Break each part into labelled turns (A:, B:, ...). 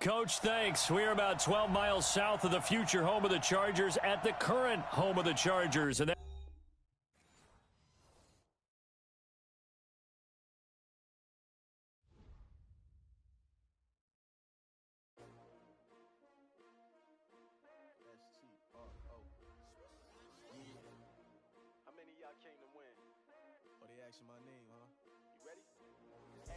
A: Coach, thanks. We're about 12 miles south of the future home of the Chargers at the current home of the Chargers. And
B: How many of y'all came to win? Oh, they asking my name, huh? You ready?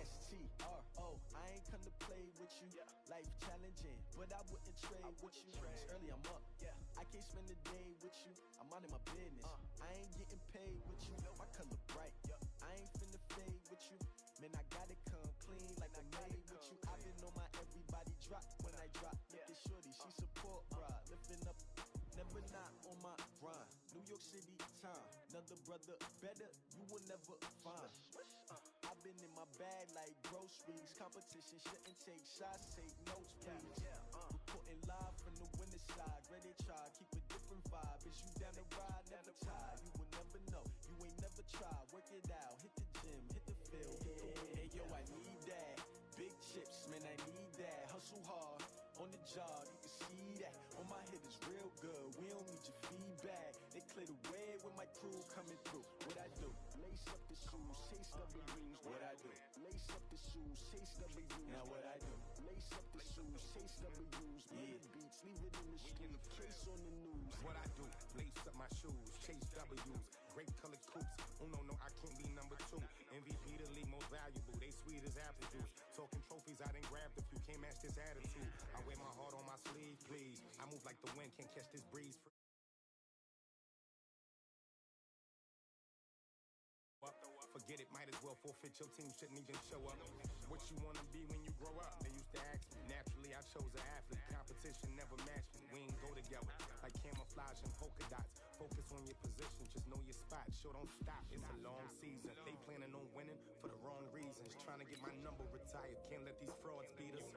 B: S-T-R-O. I ain't come to play with you. Yeah. Life challenging, but I wouldn't trade with you. It's early, I'm up. Yeah. I can't spend the day with you. I'm minding my business. I ain't getting paid with you. My color bright. I ain't finna fade with you. Man, I gotta come clean like I made with you. I've been on my everybody drop when I drop. Look at shorty, she support ride. Lifting up, never not on my grind. New York City time. Another brother better, you will never find. I've been in my bag like groceries. Competition shouldn't take shots, take notes, please. Reporting live from the winning side. Ready to try, keep a different vibe. Is you down the ride, never tired. You will never know, you ain't never tried. Work it out, hit the gym, hit the field, hit the win. Hey yo, I need that. Big chips, man, I need that. Hustle hard, on the job, you can see that. On my head is real good, we don't need your feedback. They clear the way with my crew coming through. What I do? Lace up the shoes, chase W's. What I do? Lace up the shoes, chase W's. Now what I do? Lace up the shoes, chase W's. Million beats, leave it in the street, case on the news.
C: What I do? Lace up my shoes, chase W's. Great colored coops. Oh no, I can't be number 2. MVP the league most valuable. They sweet as apple juice. Talking trophies, I done grabbed a few. Can't match this attitude. I wear my heart on my sleeve, please. I move like the wind, can't catch this breeze. Forget it, might as well forfeit. Your team shouldn't even show up. What you want to be when you grow up? They used to ask me. Naturally, I chose an athlete. Competition never matched me. We ain't go together like camouflage and polka dots. Focus on your position, just know your spot. Sure, don't stop. It's a long season. They planning on winning for the wrong reasons. Trying to get my number retired. Can't let these frauds beat us.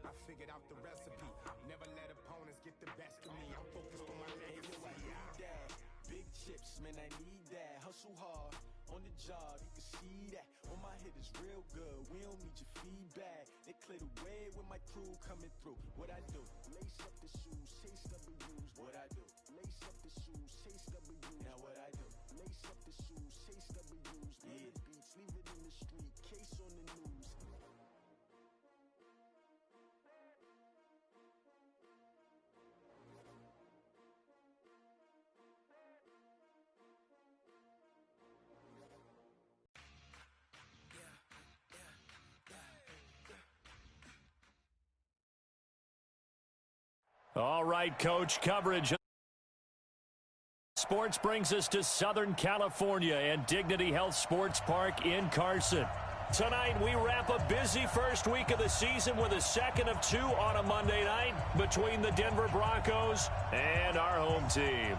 C: I figured out the recipe. Never let opponents get the best of me. I'm focused on my legacy.
B: I need that. Big chips, man, I need that. Hustle hard. On the job, you can see that. On my head is real good. We don't need your feedback. They clear the way with my crew coming through. What I do? Lace up the shoes, chase W's. What I do? Lace up the shoes, chase W's. Now what I do? Lace up the shoes, chase W's. Million beats, leave it in the street, case on the news.
A: all right, Coach, coverage. Sports brings us to Southern California and Dignity Health Sports Park in Carson. Tonight, we wrap a busy first week of the season with a second of 2 on a Monday night between the Denver Broncos and our home team.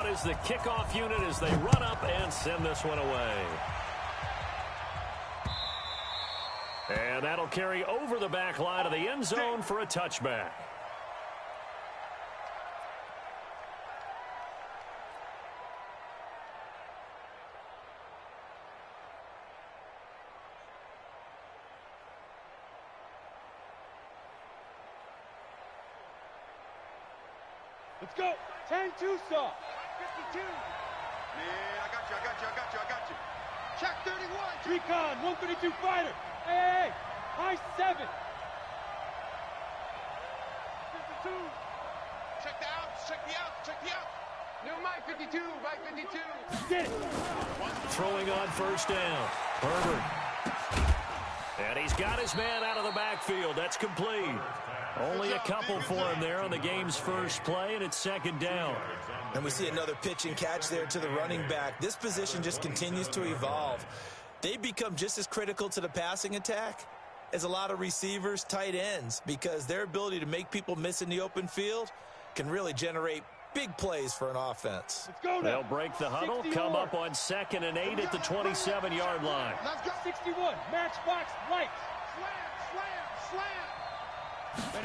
A: Is the kickoff unit as they run up and send this one away. And that'll carry over the back line of the end zone for a touchback.
D: Let's go. 10-2 saw. 52.
E: Yeah, I got you. Check 31.
D: Recon, 132 fighter. Hey, high 7. 52.
E: Check the out. No, Mike 52.
D: Get it.
A: Throwing on first down. Herbert. And he's got his man out of the backfield. That's complete. Only a couple for him there on the game's first play, and it's second down.
F: And we see another pitch and catch there to the running back. This position just continues to evolve. They become just as critical to the passing attack as a lot of receivers, tight ends, because their ability to make people miss in the open field can really generate Big plays for an offense.
D: Let's go now.
A: They'll break the huddle, come up on 2nd and 8 at the 27-yard line.
E: Let's go.
D: 61, matchbox, lights.
E: Slam.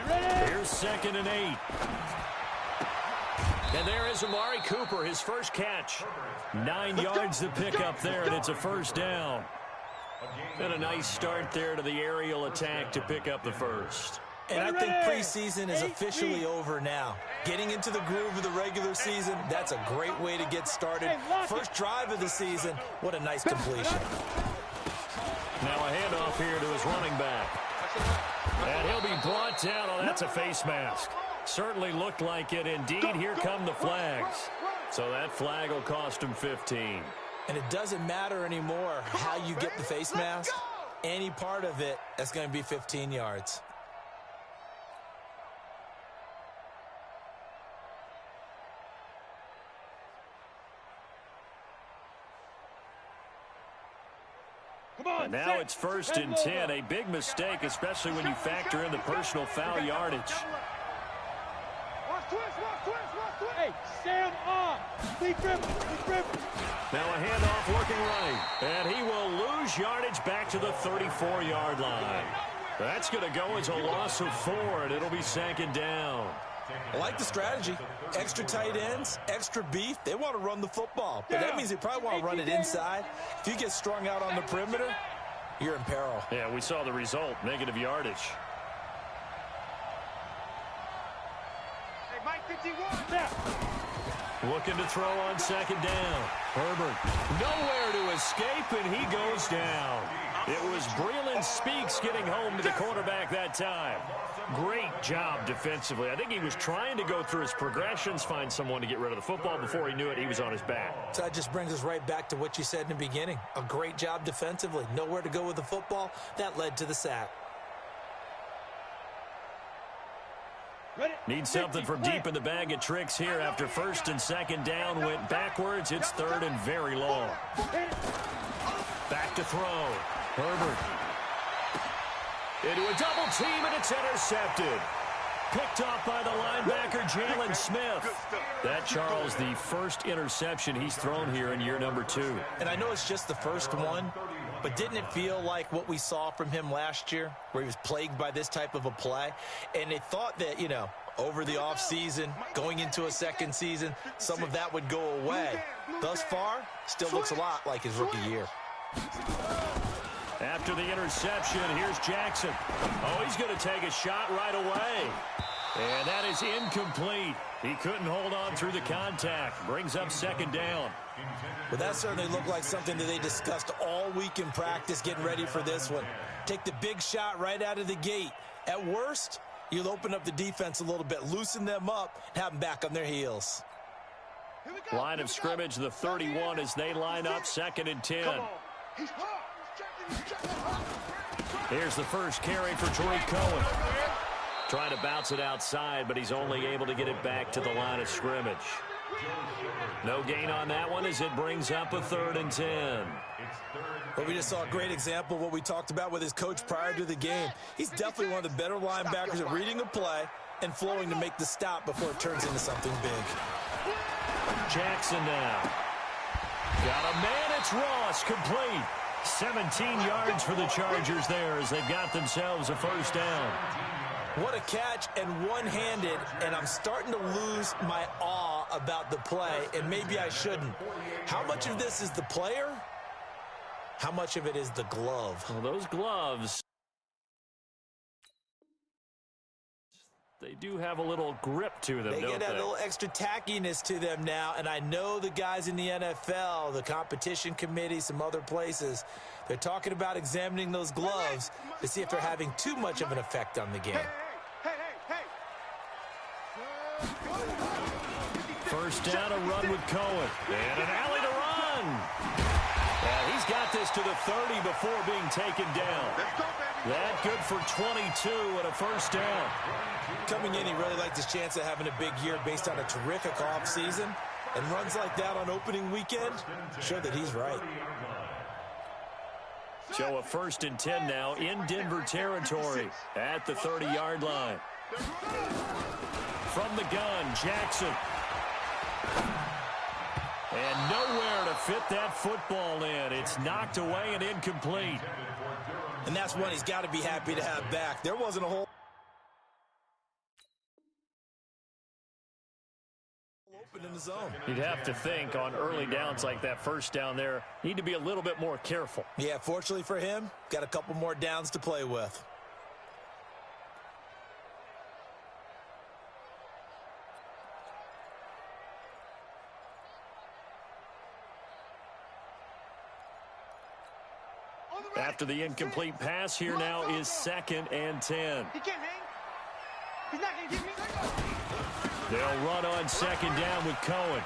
D: Ready?
A: Here's 2nd and 8. And there is Amari Cooper, his first catch. 9 yards to pick up there, and it's a first down. And a nice start there to the aerial attack to pick up the first.
F: And I think preseason is officially over now. Getting into the groove of the regular season, that's a great way to get started. First drive of the season, what a nice completion.
A: Now a handoff here to his running back. And he'll be brought down. Oh, that's a face mask. Certainly looked like it. Indeed, here come the flags. So that flag will cost him 15.
F: And it doesn't matter anymore how you get the face mask. Any part of it, that's going to be 15 yards.
A: And now it's 1st and 10. A big mistake, especially when you factor in the personal foul yardage.
D: Hey, Sam on. Big grip.
A: Now a handoff looking right. And he will lose yardage back to the 34-yard line. That's going to go as a loss of 4, and it'll be 2nd down.
F: I like the strategy. Extra tight ends, extra beef. They want to run the football. But that means they probably want to run it inside. If you get strung out on the perimeter, you're in peril.
A: Yeah, we saw the result. Negative yardage.
E: Hey, Mike 51.
A: Looking to throw on 2nd down. Herbert nowhere to escape, and he goes down. It was Breland Speaks getting home to the quarterback that time. Great job defensively. I think he was trying to go through his progressions, find someone to get rid of the football. Before he knew it, he was on his back.
F: So that just brings us right back to what you said in the beginning. A great job defensively. Nowhere to go with the football. That led to the sack.
A: Need something from deep in the bag of tricks here after 1st and 2nd down. Went backwards. It's 3rd and very long. Back to throw. Herbert. Into a double team, and it's intercepted. Picked off by the linebacker, Jalen Smith. That, Charles, the first interception he's thrown here in year number 2.
F: And I know it's just the first one, but didn't it feel like what we saw from him last year, where he was plagued by this type of a play? And they thought that, you know, over the offseason, going into a second season, some of that would go away. Thus far, still looks a lot like his rookie year.
A: After the interception, here's Jackson. Oh, he's going to take a shot right away. And that is incomplete. He couldn't hold on through the contact. Brings up 2nd down.
F: But that certainly looked like something that they discussed all week in practice, getting ready for this one. Take the big shot right out of the gate. At worst, you'll open up the defense a little bit, loosen them up, and have them back on their heels.
A: Line of scrimmage, the 31 as they line up, 2nd and 10. Here's the first carry for Tariq Cohen. Trying to bounce it outside, but he's only able to get it back to the line of scrimmage. No gain on that one as it brings up a 3rd and 10.
F: Well, we just saw a great example of what we talked about with his coach prior to the game. He's definitely one of the better linebackers at reading a play and flowing to make the stop before it turns into something big.
A: Jackson now. Got a man, it's Ross, complete. 17 yards for the Chargers there as they've got themselves a first down.
F: What a catch, and one-handed, and I'm starting to lose my awe about the play, and maybe I shouldn't. How much of this is the player? How much of it is the glove?
A: Well, those gloves, they do have a little grip to them,
F: They
A: don't
F: get
A: they?
F: a little extra tackiness to them now, and I know the guys in the NFL, the competition committee, some other places, they're talking about examining those gloves to see if they're having too much of an effect on the game.
A: First down, a run with Cohen. And an alley to run. And he's got this to the 30 before being taken down. That good for 22 and a first down.
F: Coming in, he really liked his chance of having a big year based on a terrific offseason. And runs like that on opening weekend show that he's right.
A: So a 1st and 10 now in Denver territory at the 30-yard line. From the gun, Jackson. And nowhere to fit that football in. It's knocked away and incomplete.
F: And that's one he's got to be happy to have back. There wasn't a whole open in the zone.
A: You'd have to think on early downs like that first down there, need to be a little bit more careful.
F: Yeah, fortunately for him, got a couple more downs to play with.
A: After the incomplete pass, here now is 2nd and 10.
E: He can't hang. He's not going to give me.
A: They'll run on 2nd down with Cohen.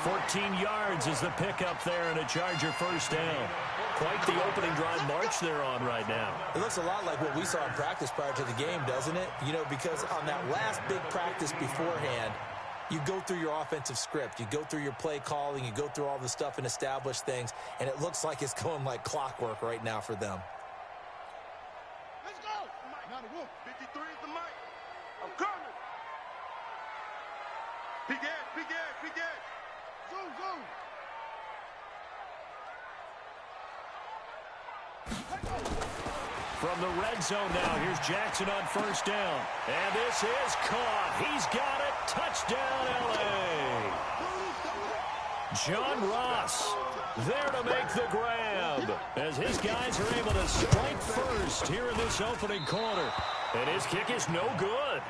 A: 14 yards is the pickup there and a Charger first down. Quite the opening drive march they're on right now.
F: It looks a lot like what we saw in practice prior to the game, doesn't it? You know, because on that last big practice beforehand, you go through your offensive script. You go through your play calling. You go through all the stuff and establish things. And it looks like it's going like clockwork right now for them.
E: Let's go. Mike. 53 is the mic. I'm coming. Big edge, big edge, big edge. Zoom, zoom.
A: From the red zone now, here's Jackson on first down. And this is caught. He's got it. Touchdown, L.A. John Ross there to make the grab as his guys are able to strike first here in this opening quarter. And his kick is no good.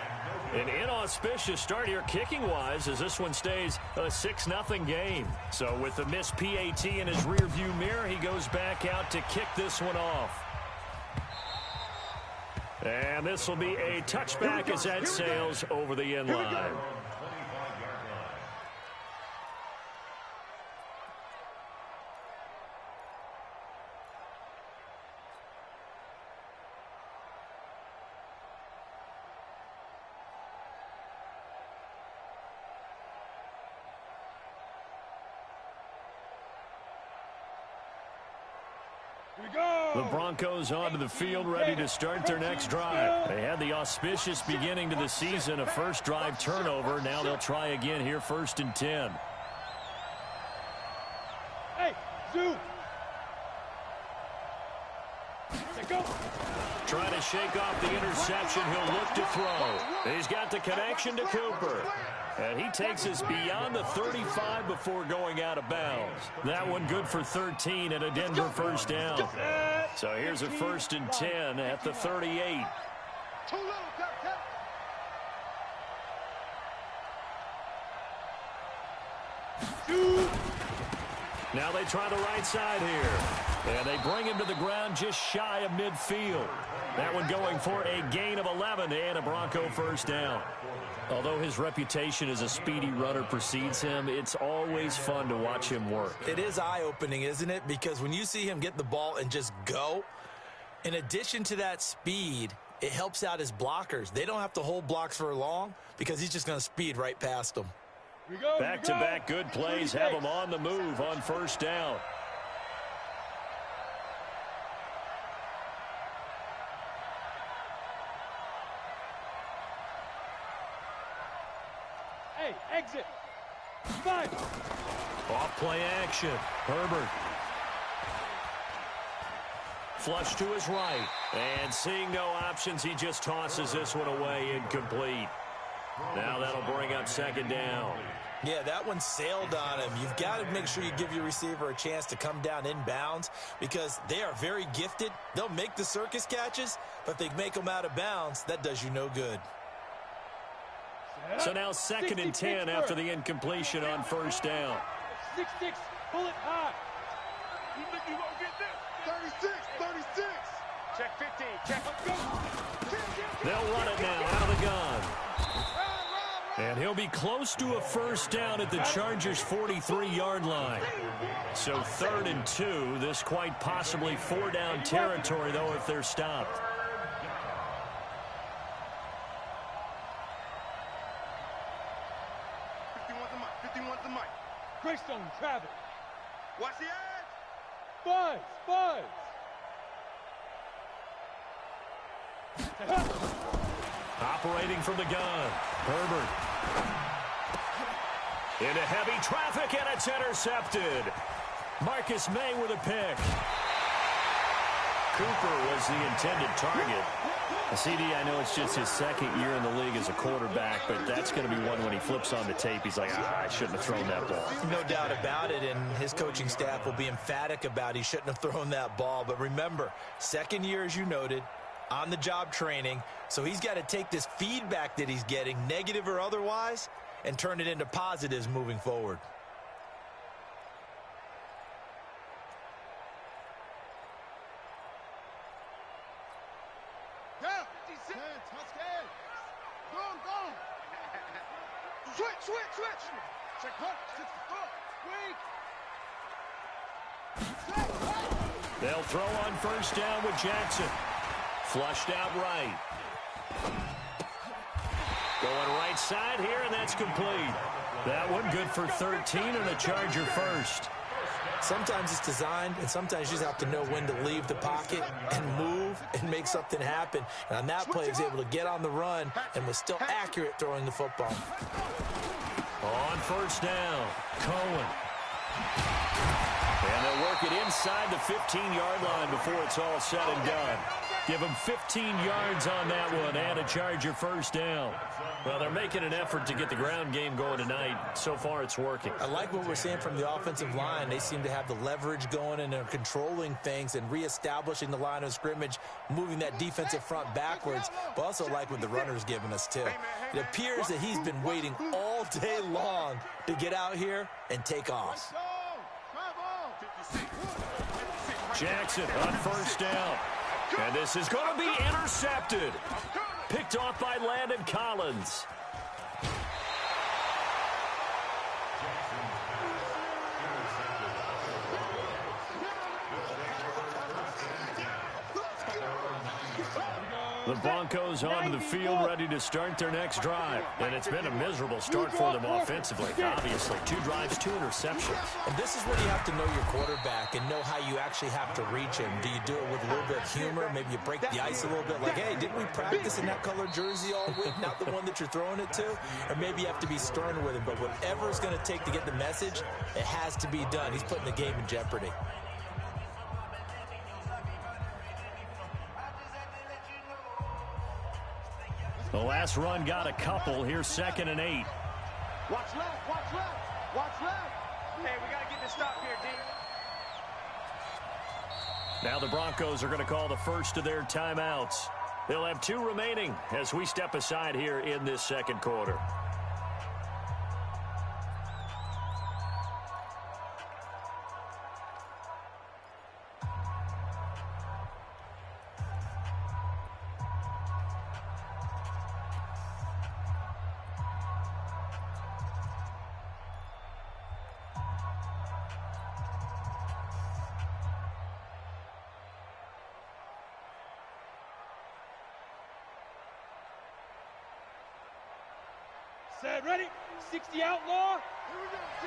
A: An inauspicious start here kicking-wise as this one stays a 6-0 game. So with the missed PAT in his rearview mirror, he goes back out to kick this one off. And this will be a touchback as that sails over the end line. The Broncos onto the field, ready to start their next drive. They had the auspicious beginning to the season, a first drive turnover. Now they'll try again here, 1st and 10.
D: Hey, zoom. Go.
A: Trying to shake off the interception. He'll look to throw. He's got the connection to Cooper. And he takes us beyond the 35 before going out of bounds. That one good for 13 and a Denver first down. So here's a 1st and 10 at the 38.
E: Too little, tap.
A: Now they try the right side here. And they bring him to the ground just shy of midfield. That one going for a gain of 11 and a Bronco first down. Although his reputation as a speedy runner precedes him, it's always fun to watch him work.
F: It is eye-opening, isn't it? Because when you see him get the ball and just go, in addition to that speed, it helps out his blockers. They don't have to hold blocks for long because he's just going to speed right past them.
A: Back-to-back good plays have him on the move on first down.
D: Hey, exit. 5.
A: Off play action. Herbert. Flush to his right. And seeing no options, he just tosses this one away incomplete. Now that'll bring up 2nd down.
F: Yeah, that one sailed on him. You've got to make sure you give your receiver a chance to come down inbounds because they are very gifted. They'll make the circus catches, but if they make them out of bounds, that does you no good.
A: So now 2nd and 10 after the incompletion on first down.
D: 6-6, pull it high.
E: You think you won't get this? 36. Check 15. Check.
A: They'll run it now out of the gun. And he'll be close to a first down at the Chargers' 43-yard line. So 3rd and 2. This quite possibly 4-down territory, though, if they're stopped.
D: Greystone, Travis.
E: Watch the edge.
D: Buzz.
A: Operating from the gun. Herbert. Into heavy traffic, and it's intercepted. Marcus May with a pick. Cooper was the intended target. CD, I know it's just his second year in the league as a quarterback, but that's going to be one when he flips on the tape. He's like, I shouldn't have thrown that ball.
F: No doubt about it, and his coaching staff will be emphatic about he shouldn't have thrown that ball. But remember, second year, as you noted, on-the-job training, so he's got to take this feedback that he's getting, negative or otherwise, and turn it into positives moving forward.
E: Switch. Check punt.
A: They'll throw on first down with Jackson. Flushed out right. Going right side here, and that's complete. That one good for 13 and a Charger first.
F: Sometimes it's designed, and sometimes you just have to know when to leave the pocket and move and make something happen. And on that play, he was able to get on the run and was still accurate throwing the football.
A: On first down, Cohen. And they'll work it inside the 15-yard line before it's all said and done. Give them 15 yards on that one and a Charger first down. Well, they're making an effort to get the ground game going tonight. So far, it's working.
F: I like what we're seeing from the offensive line. They seem to have the leverage going, and they're controlling things and reestablishing the line of scrimmage, moving that defensive front backwards, but also like what the runner's giving us, too. It appears that he's been waiting all day long to get out here and take off.
A: Jackson on first down. And this is going to be intercepted. Picked off by Landon Collins. The Broncos onto the field, ready to start their next drive. And it's been a miserable start for them offensively. Obviously, 2 drives, 2 interceptions.
F: And this is where you have to know your quarterback and know how you actually have to reach him. Do you do it with a little bit of humor? Maybe you break the ice a little bit. Like, hey, didn't we practice in that colored jersey all week? Not the one that you're throwing it to? Or maybe you have to be stern with him. But whatever it's going to take to get the message, it has to be done. He's putting the game in jeopardy.
A: The last run got a couple. Here's 2nd and 8.
E: Watch left. Hey, we got to get this stop here, D.
A: Now the Broncos are going to call the first of their timeouts. They'll have 2 remaining as we step aside here in this second quarter.
D: Set, ready? 60 outlaw.
E: Here we go, D.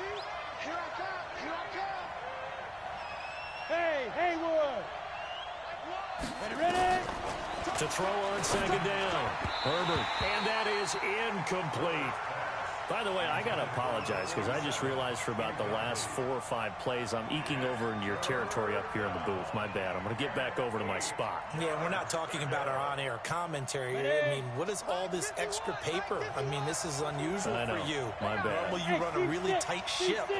E: Here I come.
D: Hey, Haywood. Ready?
A: To throw on 2nd down. Herbert. And that is incomplete. By the way, I got to apologize because I just realized for about the last 4 or 5 plays, I'm eking over into your territory up here in the booth. My bad. I'm going to get back over to my spot.
F: Yeah, we're not talking about our on-air commentary. I mean, what is all this extra paper? I mean, this is unusual for you.
A: My bad.
F: Normally you run a really tight ship.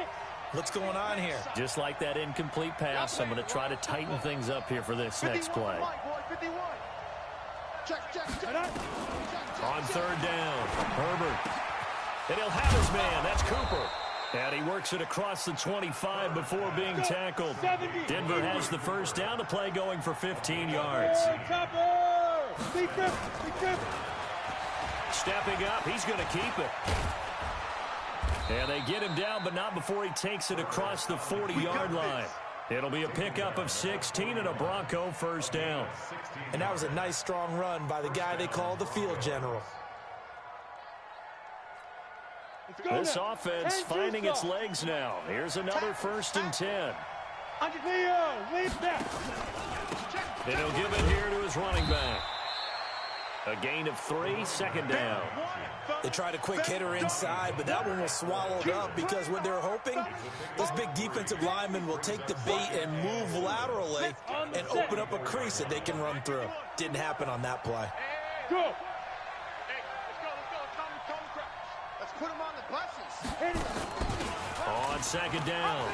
F: What's going on here?
A: Just like that incomplete pass, I'm going to try to tighten things up here for this next play.
E: 51. Check.
A: On 3rd down, Herbert. And he'll have his man. That's Cooper. And he works it across the 25 before being tackled. Denver has the first down. The play going for 15 yards. Stepping up. He's going to keep it. And they get him down, but not before he takes it across the 40-yard line. It'll be a pickup of 16 and a Bronco first down.
F: And that was a nice, strong run by the guy they call the field general.
A: This offense finding its legs now. Here's another 1st and 10.
D: Leo, lead back.
A: And he'll give it here to his running back. A gain of 3, second down.
F: They tried a quick hitter inside, but that one was swallowed up because what they're hoping, those big defensive linemen will take the bait and move laterally and open up a crease that they can run through. Didn't happen on that play.
D: Go.
E: Hey, let's put them on the buses.
A: On second down,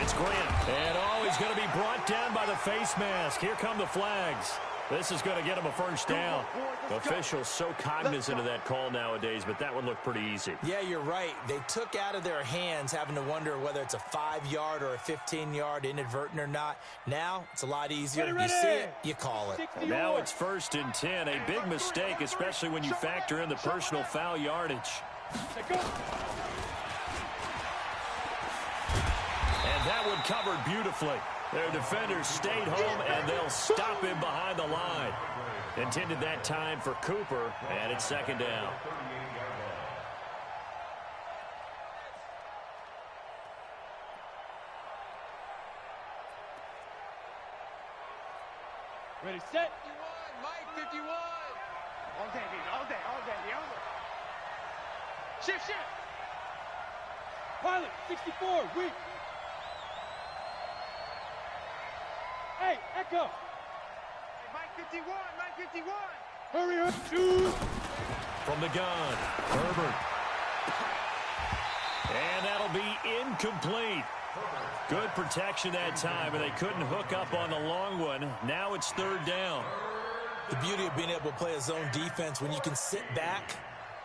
A: it's Grant. And he's going to be brought down by the face mask. Here come the flags. This is going to get him a first down. Officials so cognizant of that call nowadays, but that one looked pretty easy.
F: Yeah, you're right. They took out of their hands having to wonder whether it's a 5-yard or a 15-yard inadvertent or not. Now, it's a lot easier. You see it, you call it.
A: And now it's 1st and 10. A big mistake, especially when you factor in the personal foul yardage. And that one covered beautifully. Their defenders stayed home, and they'll stop him behind the line. Intended that time for Cooper, and it's second down.
D: Ready, set.
E: 51, Mike, 51.
D: All day, dude. All day, all day. The over.
E: Shift.
D: Pilot, 64, weak. Hey, Echo.
E: Hey, Mike 51, Mike 51.
D: Hurry up, shoot.
A: From the gun, Herbert. And that'll be incomplete. Good protection that time, and they couldn't hook up on the long one. Now it's 3rd down.
F: The beauty of being able to play a zone defense when you can sit back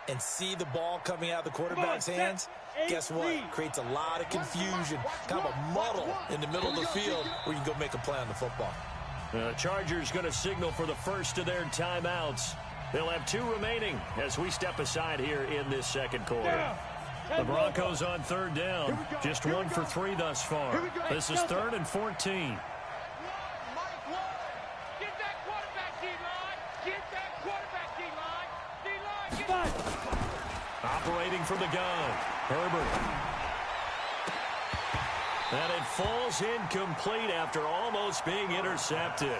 F: and see the ball coming out of the quarterback's hands, guess what? Creates a lot of confusion, kind of a muddle in the middle of the field where you can go make a play on the football.
A: The Chargers going to signal for the first of their timeouts. They'll have 2 remaining as we step aside here in this second quarter. The Broncos on 3rd down. Just 1 for 3 thus far. This is 3rd and 14.
E: Mike, get that quarterback, D-line. Get that quarterback, D-line. D-line, get it.
A: Operating from the gun, Herbert. And it falls incomplete after almost being intercepted.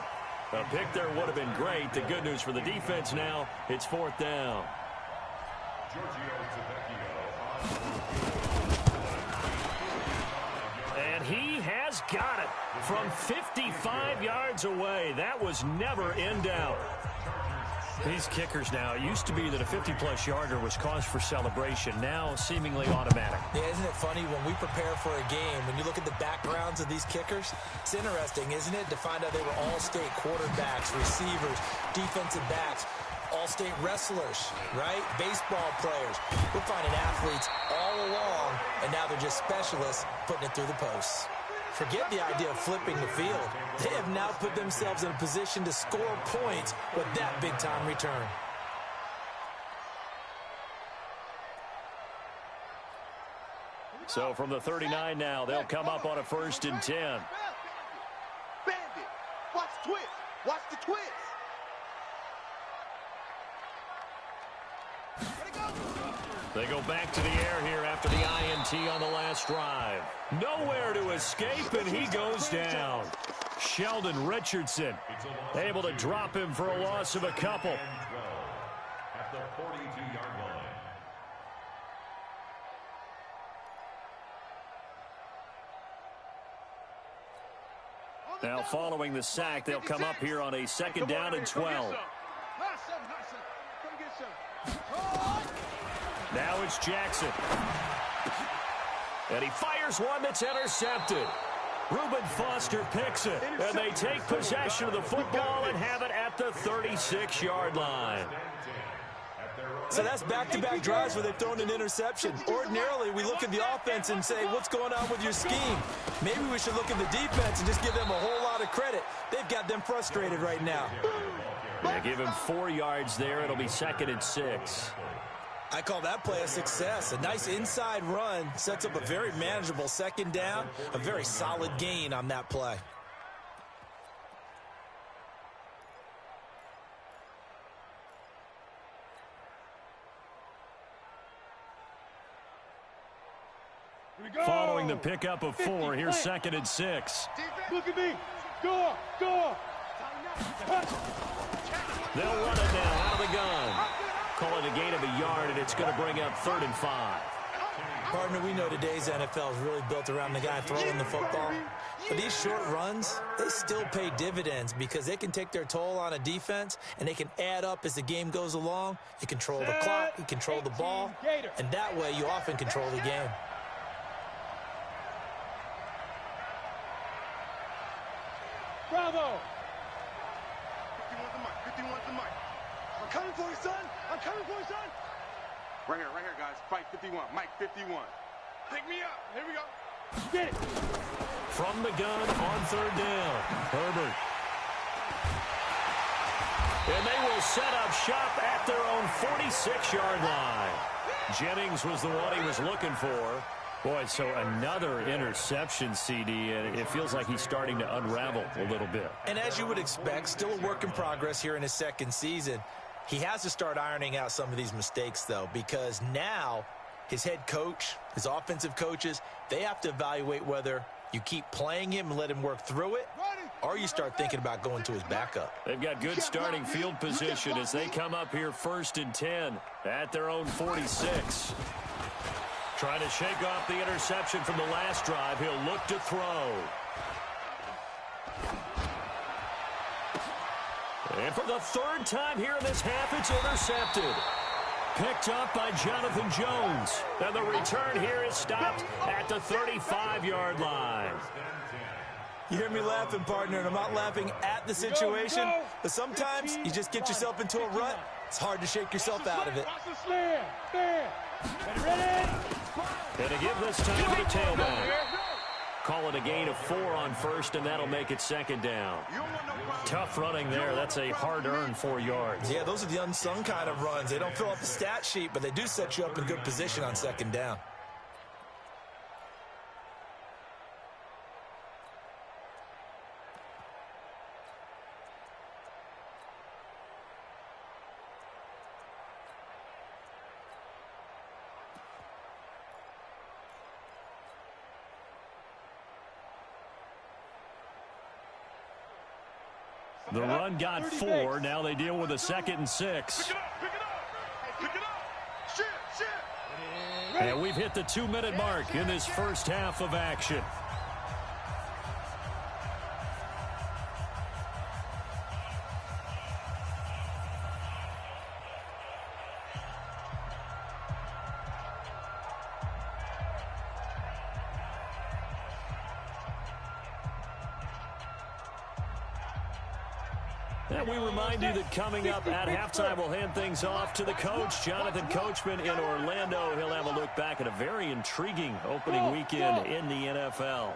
A: A pick there would have been great. The good news for the defense now, it's 4th down. And he has got it from 55 yards away. That was never in doubt. These kickers now, it used to be that a 50-plus yarder was cause for celebration. Now seemingly automatic.
F: Yeah, isn't it funny when we prepare for a game, when you look at the backgrounds of these kickers, it's interesting, isn't it, to find out they were all-state quarterbacks, receivers, defensive backs, all-state wrestlers, right? Baseball players. We're finding athletes all along, and now they're just specialists putting it through the posts. Forget the idea of flipping the field. They have now put themselves in a position to score points with that big-time return.
A: So from the 39 now, they'll come up on a 1st and 10.
E: Bandit, watch twist. Watch the twist.
A: They go back to the air here after the INT on the last drive. Nowhere to escape, and he goes down. Sheldon Richardson able to drop him for a loss of a couple.
G: At the 42-yard line.
A: Now following the sack, they'll come up here on a 2nd down and 12. Now it's Jackson. And he fires one that's intercepted. Reuben Foster picks it. And they take possession of the football and have it at the 36-yard line.
F: So that's back-to-back drives where they've thrown an interception. Ordinarily, we look at the offense and say, what's going on with your scheme? Maybe we should look at the defense and just give them a whole lot of credit. They've got them frustrated right now.
A: Yeah, give him 4 yards there. It'll be 2nd and 6.
F: I call that play a success. A nice inside run sets up a very manageable 2nd down, a very solid gain on that play.
A: Following the pickup of 4, here's 2nd and 6.
D: Look at me. Go.
A: They'll run it now out of the gun. Call it a gain of a yard, and it's going to bring up 3rd and 5.
F: Partner, we know today's NFL is really built around the guy throwing the football. But these short runs, they still pay dividends because they can take their toll on a defense, and they can add up as the game goes along. You control the clock, you control the ball, and that way you often control the game.
D: Bravo!
C: 51's the mic. 51's the mic.
D: I'm coming for you, son! I'm coming for you, son!
C: Right here, guys. Fight 51. Mike 51. Pick me up. Here we go.
D: Get it!
A: From the gun on 3rd down, Herbert. And they will set up shop at their own 46-yard line. Jennings was the one he was looking for. Boy, so another interception, CD, and it feels like he's starting to unravel a little bit.
F: And as you would expect, still a work in progress here in his second season. He has to start ironing out some of these mistakes, though, because now his head coach, his offensive coaches, they have to evaluate whether you keep playing him and let him work through it, or you start thinking about going to his backup.
A: They've got good starting field position as they come up here 1st and 10 at their own 46. Trying to shake off the interception from the last drive. He'll look to throw. And for the 3rd time here in this half, it's intercepted. Picked up by Jonathan Jones. And the return here is stopped at the 35-yard line.
F: You hear me laughing, partner, and I'm not laughing at the situation, but sometimes you just get yourself into a rut. It's hard to shake yourself out of it.
D: Watch the slam! Bam! Ready?
A: And to give this time to the tailback. Call it a gain of 4 on 1st, and that'll make it 2nd down. Tough running there. That's a hard-earned 4 yards.
F: Yeah, those are the unsung kind of runs. They don't fill up the stat sheet, but they do set you up in good position on 2nd down.
A: The run got 4. Now they deal with a 2nd and 6.
C: Pick it up. Shit.
A: And we've hit the 2-minute mark in this first half of action. And we remind you that coming up at halftime, we'll hand things off to the coach, Jonathan Coachman in Orlando. He'll have a look back at a very intriguing opening weekend in the NFL.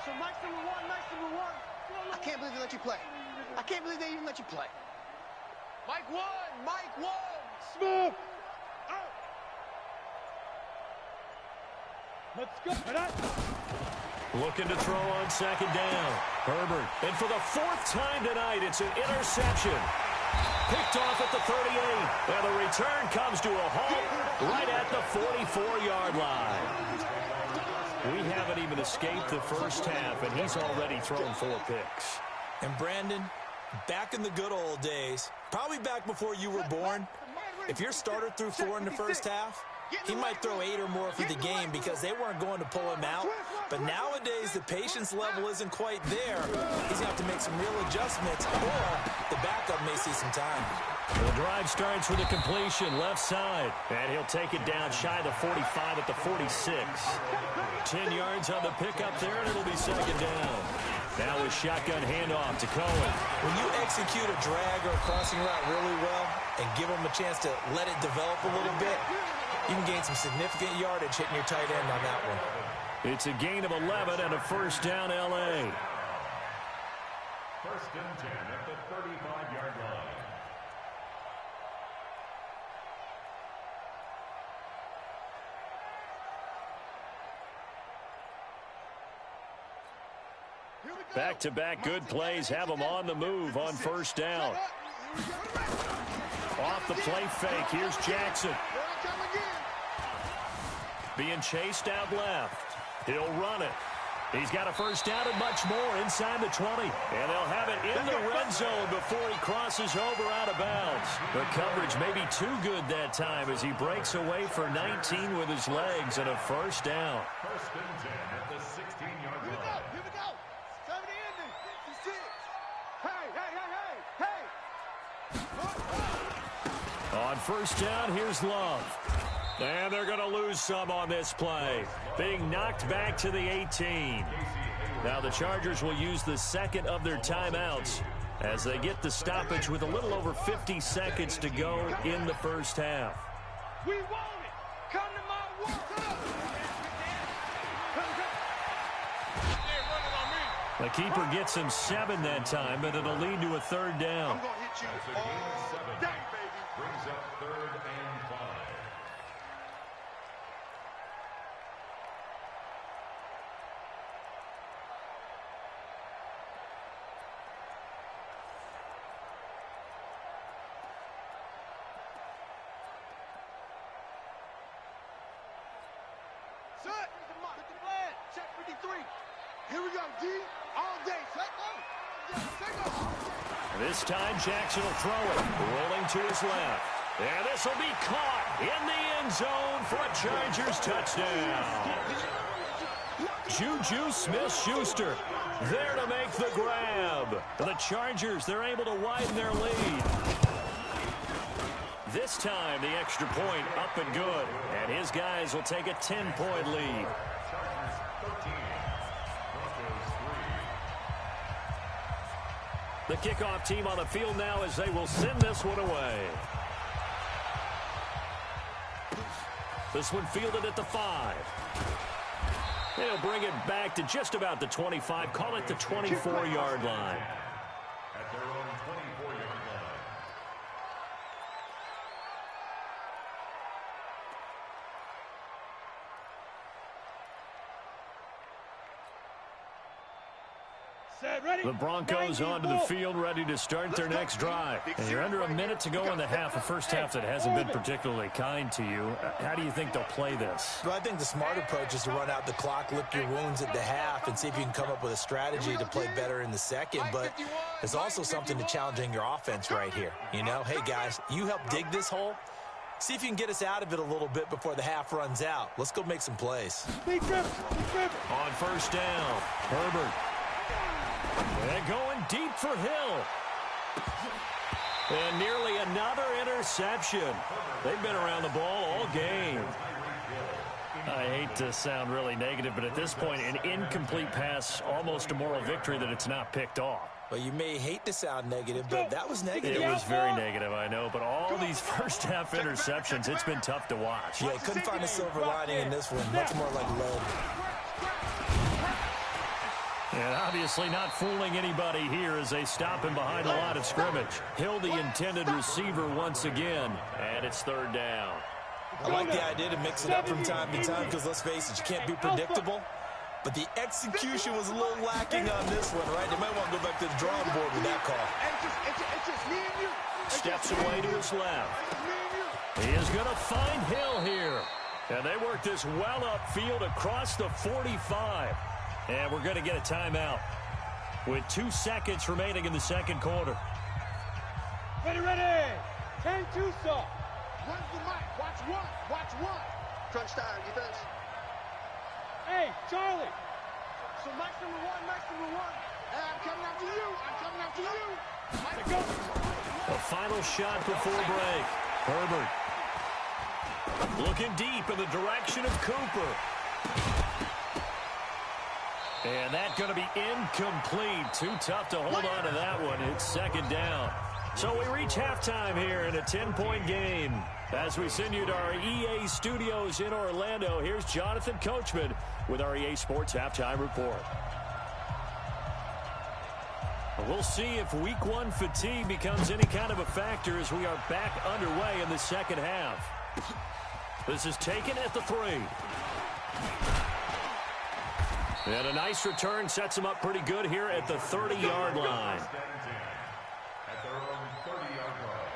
D: So Mike's number one.
H: I can't believe they let you play. I can't believe they even let you play.
E: Mike one.
D: Smooth! Out! Let's go.
A: Looking to throw on 2nd down. Herbert. And for the 4th time tonight, it's an interception. Picked off at the 38. And the return comes to a halt right at the 44-yard line. We haven't even escaped the first half, and he's already thrown 4 picks.
F: And Brandon, back in the good old days, probably back before you were born, if your starter threw 4 in the first half, he might throw 8 or more for the game because they weren't going to pull him out. But nowadays, the patience level isn't quite there. He's going to have to make some real adjustments, or the backup may see some time.
A: The drive starts with a completion left side. And he'll take it down shy of the 45 at the 46. 10 yards on the pickup there, and it'll be 2nd down. Now a shotgun handoff to Cohen.
F: When you execute a drag or a crossing route really well and give him a chance to let it develop a little bit, you can gain some significant yardage hitting your tight end on that one.
A: It's a gain of 11 and a 1st down, L.A.
G: 1st and 10 at the 35-yard line.
A: Back-to-back good plays have them on the move on 1st down. Off the play fake, here's Jackson. Being chased out left. He'll run it. He's got a first down and much more inside the 20. And they'll have it in the red zone before he crosses over out of bounds. The coverage may be too good that time as he breaks away for 19 with his legs and a first down.
G: First and 10 at the 16-yard line.
H: Here we go. 70 ending. 56. Hey.
A: On first down, here's Love. And they're going to lose some on this play. Being knocked back to the 18. Now the Chargers will use the second of their timeouts as they get the stoppage with a little over 50 seconds to go in the first half.
E: We want it. Come to my work.
A: The keeper gets him 7 that time, but it'll lead to a third down.
H: I'm going to hit you
G: That's a gain of
H: all
G: 7.
H: day, baby.
G: Brings up 3rd and 5.
H: Set. Put the flag. Check 53. Here we go, D. All day. Set go.
A: This time Jackson will throw it, rolling to his left. And this will be caught in the end zone for a Chargers touchdown. Juju Smith-Schuster there to make the grab. The Chargers, they're able to widen their lead. This time, the extra point up and good. And his guys will take a 10-point lead.
G: Chargers 13. Broncos 3.
A: The kickoff team on the field now as they will send this one away. This one fielded at the 5. They'll bring it back to just about the 25. Call it the 24-yard line.
G: At their own 24-yard line.
D: Set, ready?
A: The Broncos onto the field, ready to start their next drive. And you're under a minute to go in the half, a first half that hasn't been particularly kind to you. How do you think they'll play this?
F: Well, I think the smart approach is to run out the clock, lick your wounds at the half, and see if you can come up with a strategy to play better in the second. But there's also something to challenging your offense right here. You know, hey, guys, you help dig this hole. See if you can get us out of it a little bit before the half runs out. Let's go make some plays.
D: Big trip.
A: On first down, Herbert. And going deep for Hill. And nearly another interception. They've been around the ball all game. I hate to sound really negative, but at this point, an incomplete pass, almost a moral victory that it's not picked off.
F: Well, you may hate to sound negative, but that was negative.
A: It was very negative, I know, but all these first-half interceptions, it's been tough to watch.
F: Yeah, couldn't find a silver lining in this one. Much more like lead.
A: And obviously not fooling anybody here as they stop him behind the line of scrimmage. Hill, the intended receiver once again, and it's third down.
F: I like the idea to mix it up from time to time because, let's face it, you can't be predictable. But the execution was a little lacking on this one, right? They might want to go back to the drawing board with that call.
H: It's just me and you.
A: Steps away to his left. He is going to find Hill here. And they work this well upfield across the 45. And we're going to get a timeout with 2 seconds remaining in the second quarter.
D: Ready. 10-2 saw.
H: Where's the mic? Watch one. Crunch time, defense.
D: Hey, Charlie.
H: So Mike's number one. Hey, I'm coming after you.
D: Let's go.
A: The final shot before break. Herbert looking deep in the direction of Cooper. And that's going to be incomplete. Too tough to hold on to that one. It's second down. So we reach halftime here in a 10-point game. As we send you to our EA studios in Orlando, here's Jonathan Coachman with our EA Sports Halftime Report. We'll see if Week 1 fatigue becomes any kind of a factor as we are back underway in the second half. This is taken at the 3. And a nice return sets him up pretty good here at the 30-yard line.
G: At their own 30-yard line.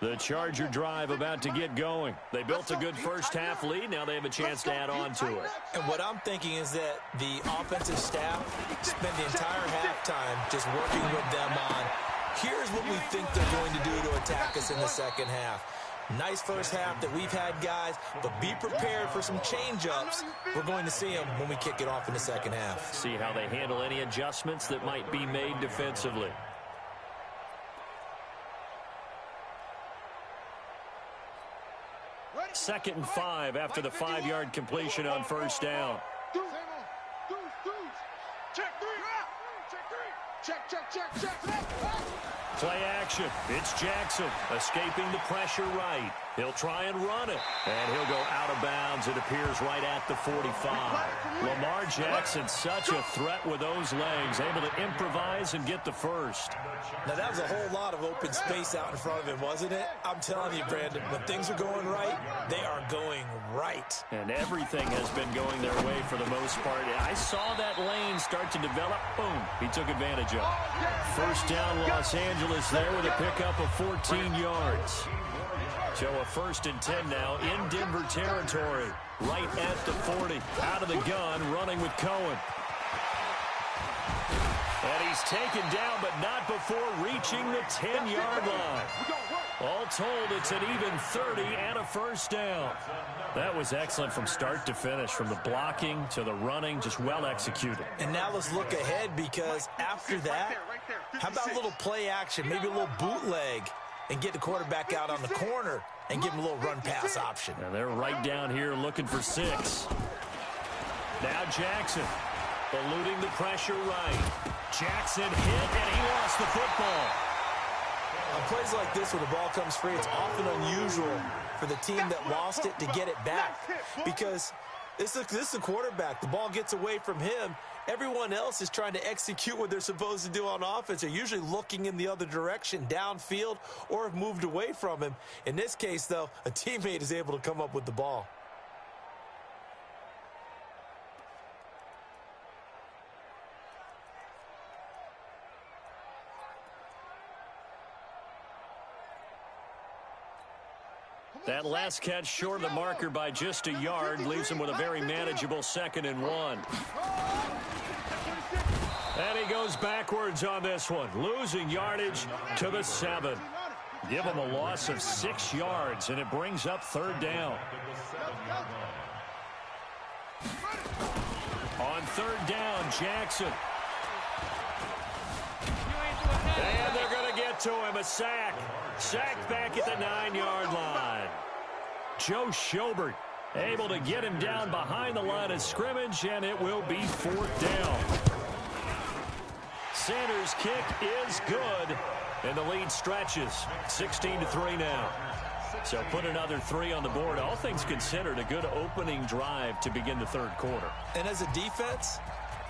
A: The Charger drive about to get going. They built a good first-half lead. Now they have a chance to add on to it.
F: And what I'm thinking is that the offensive staff spent the entire halftime just working with them on, here's what we think they're going to do to attack us in the second half. Nice first half that we've had, guys, but be prepared for some change-ups. We're going to see them when we kick it off in the second half.
A: See how they handle any adjustments that might be made defensively. Second and 5 after the 5-yard completion on first down. Play action. It's Jackson escaping the pressure right. He'll try and run it. And he'll go out of bounds, it appears, right at the 45. Lamar Jackson, such a threat with those legs, able to improvise and get the first.
F: Now, that was a whole lot of open space out in front of him, wasn't it? I'm telling you, Brandon, when things are going right, they are going right.
A: And everything has been going their way for the most part. I saw that lane start to develop. Boom. He took advantage of it. First down, Los Angeles there with a pickup of 14 yards. So a 1st and 10 now in Denver territory. Right at the 40. Out of the gun, running with Cohen. And he's taken down, but not before reaching the 10-yard line. All told, it's an even 30 and a first down. That was excellent from start to finish, from the blocking to the running, just well executed.
F: And now let's look ahead, because after that, how about a little play action, maybe a little bootleg, and get the quarterback out on the corner and give him a little run-pass option.
A: And they're right down here looking for 6. Now Jackson eluding the pressure right. Jackson hit, and he lost the football.
F: On plays like this where the ball comes free, it's often unusual for the team that lost it to get it back, because this is a quarterback. The ball gets away from him. Everyone else is trying to execute what they're supposed to do on offense. They're usually looking in the other direction, downfield, or have moved away from him. In this case, though, a teammate is able to come up with the ball.
A: That last catch short of the marker by just a yard leaves him with a very manageable 2nd and 1. And he goes backwards on this one, losing yardage to the 7. Give him a loss of 6 yards, and it brings up 3rd down. On 3rd down, Jackson. And they're going to get to him, a sack. Sacked back at the 9-yard line. Joe Schobert able to get him down behind the line of scrimmage, and it will be 4th down. Sanders' kick is good, and the lead stretches. 16-3 now. So put another 3 on the board. All things considered, a good opening drive to begin the 3rd quarter.
F: And as a defense,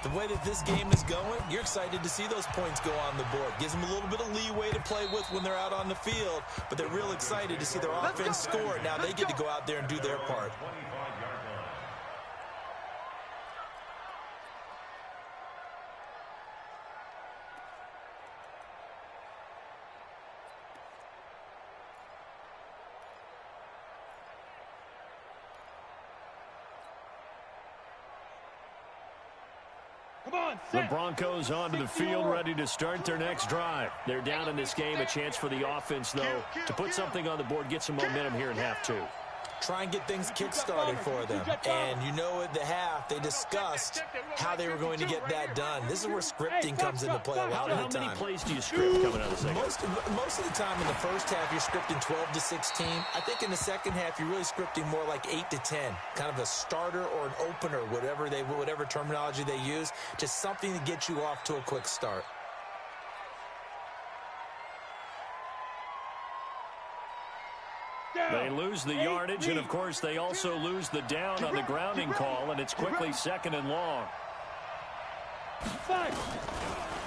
F: the way that this game is going, you're excited to see those points go on the board. Gives them a little bit of leeway to play with when they're out on the field, but they're real excited to see their offense score. Now they get to go out there and do their part.
A: The Broncos onto the field, ready to start their next drive. They're down in this game. A chance for the offense, though, to put something on the board, get some momentum here in half 2.
F: Try and get things kick-started for them. And you know at the half, they discussed how they were going to get that done. This is where scripting comes into play a lot of the time.
A: How many plays do you script coming out of the second?
F: Most of the time in the first half, you're scripting 12 to 16. I think in the second half, you're really scripting more like 8 to 10. Kind of a starter or an opener, whatever terminology they use. Just something to get you off to a quick start.
A: They lose the yardage, and, of course, they also lose the down on the grounding call, and it's quickly 2nd and long.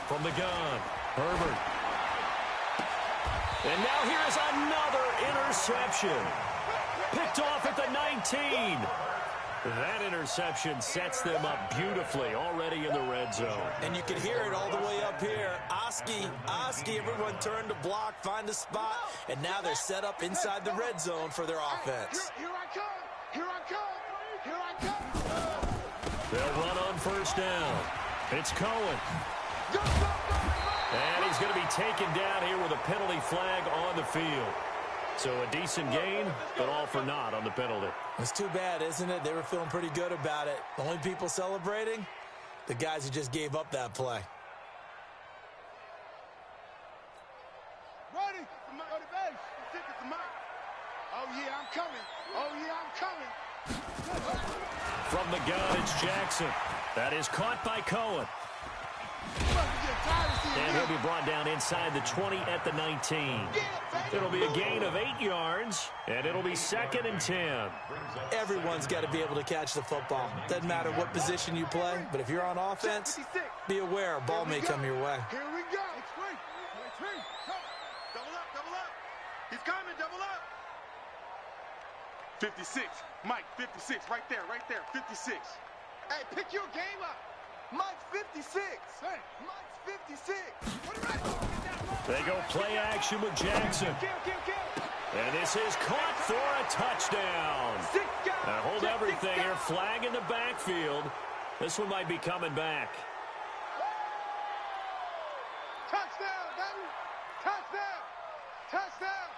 A: From the gun, Herbert. And now here's another interception. Picked off at the 19. That interception sets them up beautifully already in the red zone.
F: And you can hear it all the way up here. Oski, everyone turned to block, find a spot, and now they're set up inside the red zone for their offense.
H: Here I come. Here I come. Here I come.
A: They'll run on first down. It's Cohen. And he's going to be taken down here with a penalty flag on the field. So a decent gain, but all for naught on the penalty.
F: It's too bad, isn't it? They were feeling pretty good about it. The only people celebrating, the guys who just gave up that play.
H: Ready? On the base. It's the mic. Oh, yeah, I'm coming. Oh, yeah, I'm coming.
A: From the gun, it's Jackson. That is caught by Cohen. And he'll be brought down inside the 20 at the 19. It'll be a gain of 8 yards, and it'll be 2nd and 10.
F: Everyone's got to be able to catch the football. Doesn't matter what position you play, but if you're on offense, be aware a ball may come your way.
H: Here we go. Double up. He's coming, double up. 56. Mike, 56. Right there. 56. Hey, pick your game up. Mike's 56. Hey, Mike's 56.
A: They go play action with Jackson. And this is caught for a touchdown. Now hold everything here. Flag in the backfield. This one might be coming back.
H: Touchdown, baby. Touchdown.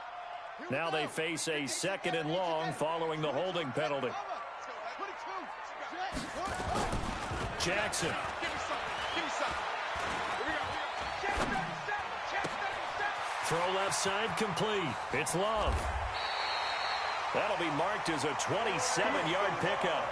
A: Now they face a 2nd and long following the holding penalty. Jackson.
H: Give me some. Here we go.
A: Throw left side complete. It's Love. That'll be marked as a 27-yard pickup.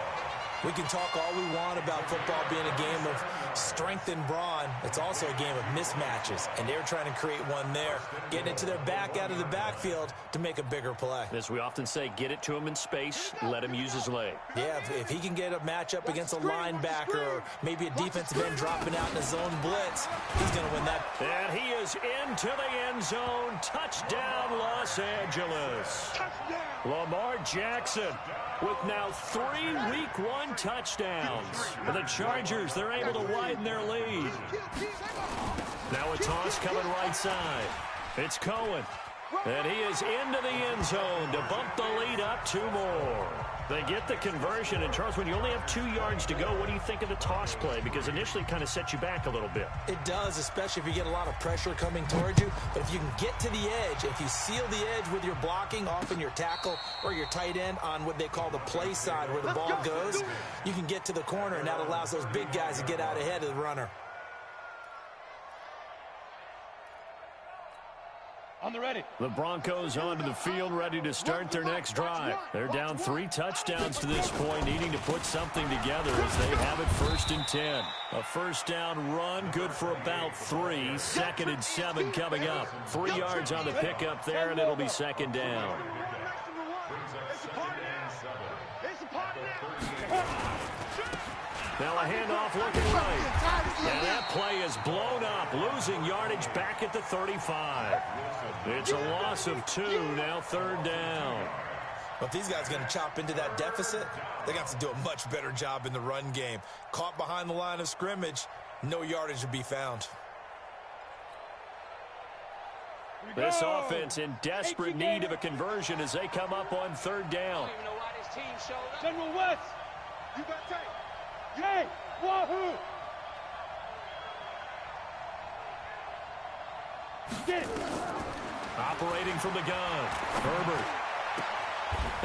F: We can talk all we want about football being a game of strength and brawn. It's also a game of mismatches, and they're trying to create one there, getting it to their back out of the backfield to make a bigger play.
A: As we often say, get it to him in space, let him use his leg.
F: Yeah, if he can get a matchup against a linebacker or maybe a defensive end dropping out in a zone blitz, he's going to win that.
A: And he is into the end zone. Touchdown, Los Angeles.
H: Touchdown.
A: Lamar Jackson with now 3 Week 1 touchdowns. For the Chargers, they're able to widen their lead. Now a toss coming right side. It's Cohen. And he is into the end zone to bump the lead up 2 more. They get the conversion. And, Charles, when you only have 2 yards to go, what do you think of the toss play? Because initially it kind of sets you back a little bit.
F: It does, especially if you get a lot of pressure coming towards you. But if you can get to the edge, if you seal the edge with your blocking, often your tackle or your tight end on what they call the play side where the ball goes, you can get to the corner, and that allows those big guys to get out ahead of the runner.
D: On the ready.
A: The Broncos onto the field, ready to start their next drive. They're down 3 touchdowns to this point, needing to put something together as they have it 1st and 10. A first down run, good for about 3. 2nd and 7 coming up. 3 yards on the pickup there, and it'll be 2nd down. Now a handoff looking right. And that play is blown up, losing yardage back at the 35. It's a loss of 2, now 3rd down.
F: But if these guys are going to chop into that deficit, they got to do a much better job in the run game. Caught behind the line of scrimmage, no yardage to be found.
A: This offense in desperate need of a conversion as they come up on 3rd down.
D: General West.
H: You got tape.
D: Hey, wahoo! Get it.
A: Operating from the gun, Herbert.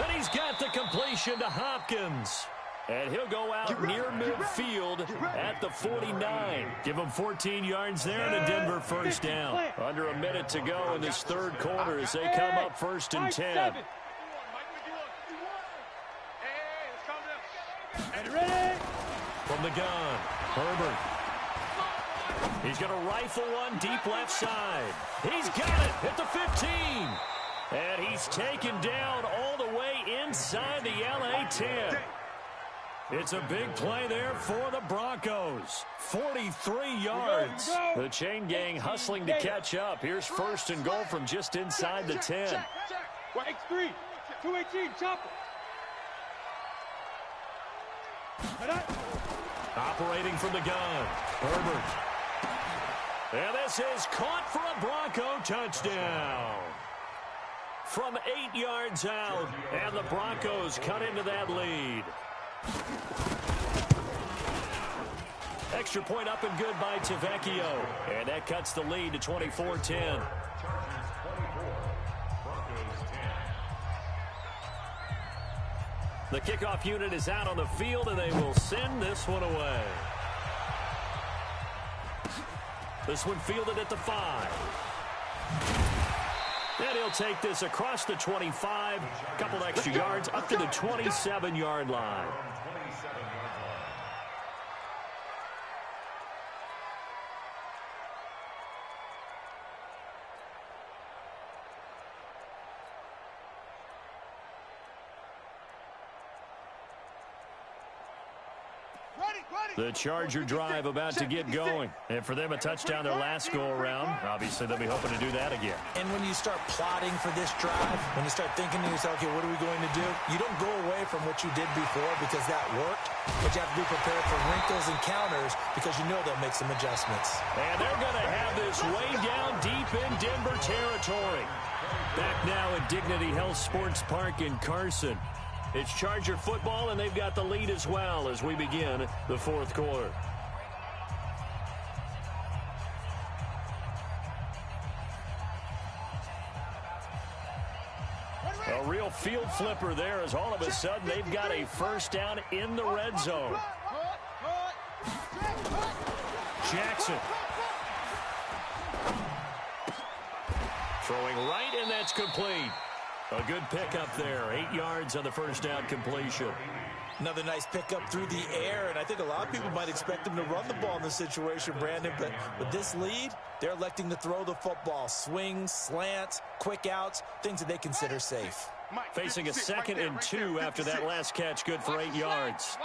A: And he's got the completion to Hopkins. And he'll go out near midfield at the 49. Give him 14 yards there and a Denver first down. Under a minute to go in this 3rd quarter as they come up 1st and 10.
D: And ready.
A: From the gun, Herbert. He's going to rifle one deep left side. He's got it at the 15. And he's taken down all the way inside the LA 10. It's a big play there for the Broncos. 43 yards. The chain gang hustling to catch up. Here's 1st and goal from just inside the 10.
D: X3, 218, chop it.
A: Operating from the gun, Herbert. And this is caught for a Bronco touchdown. From 8 yards out, and the Broncos cut into that lead. Extra point up and good by Tavecchio. And that cuts the lead to 24-10. The kickoff unit is out on the field, and they will send this one away. This one fielded at the 5. And he'll take this across the 25, a couple extra yards, up to the 27-yard line. The Charger drive about to get going. And for them, a touchdown their last go-around. Obviously, they'll be hoping to do that again.
F: And when you start plotting for this drive, when you start thinking to yourself, okay, what are we going to do? You don't go away from what you did before because that worked. But you have to be prepared for wrinkles and counters because you know they'll make some adjustments.
A: And they're going to have this way down deep in Denver territory. Back now at Dignity Health Sports Park in Carson. It's Charger football, and they've got the lead as well as we begin the fourth quarter. A real field flipper there as all of a sudden they've got a first down in the red zone. Jackson. Throwing right, and that's complete. A good pickup there. 8 yards on the first down completion.
F: Another nice pickup through the air, and I think a lot of people might expect them to run the ball in this situation, Brandon, but with this lead, they're electing to throw the football. Swings, slants, quick outs, things that they consider safe.
A: Facing a 2nd and 2 after that last catch, good for 8 yards.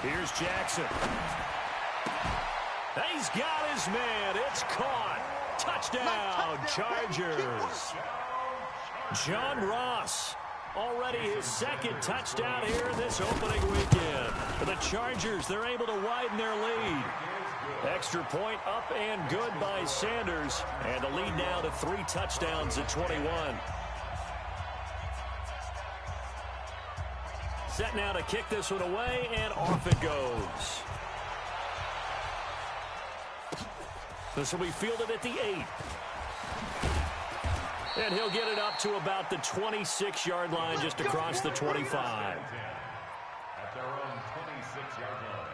A: Here's Jackson. He's got his man. It's caught. Touchdown, Chargers. John Ross, already his 2nd touchdown here in this opening weekend. For the Chargers, they're able to widen their lead. Extra point up and good by Sanders. And the lead now to 3 touchdowns at 21. Set now to kick this one away, and off it goes. This will be fielded at the 8. And he'll get it up to about the 26-yard line, just across the 25.
G: At their own 26-yard line.